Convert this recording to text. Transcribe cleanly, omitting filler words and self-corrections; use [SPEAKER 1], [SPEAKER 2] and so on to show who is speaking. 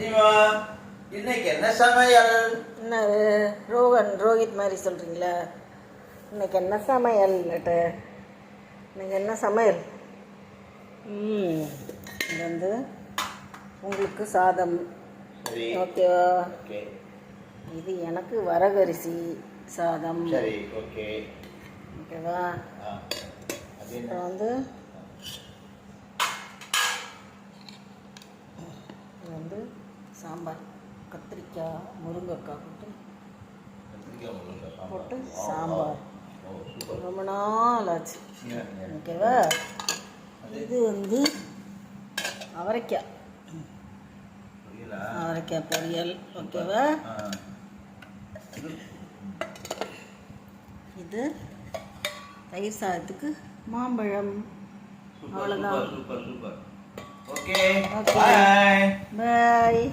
[SPEAKER 1] சீமா, இன்னைக்கு என்ன சமையல்?
[SPEAKER 2] என்ன ரோஹித் மாதிரி சொல்கிறீங்களா? இன்னைக்கு என்ன சமையல்? இன்னைக்கு என்ன சமையல்? இது வந்து உங்களுக்கு சாதம்.
[SPEAKER 1] சரி.
[SPEAKER 2] ஓகேவா?
[SPEAKER 1] ஓகே.
[SPEAKER 2] இது எனக்கு வரகரிசி சாதம்.
[SPEAKER 1] சரி, ஓகே.
[SPEAKER 2] ஓகேவா? அப்புறம் வந்து இது வந்து சாம்பார், கத்திரிக்காய் முருங்கைக்காய் போட்டு சாம்பார். ரொம்ப நாள் ஆச்சு. ஓகேவா? இது வந்து அவரைக்காய் பொரியல். ஓகேவா? இது தயிர் சாதத்துக்கு மாம்பழம். அவ்வளோதான்.
[SPEAKER 1] சூப்பர். ஓகே. பாய்.
[SPEAKER 2] பாய்.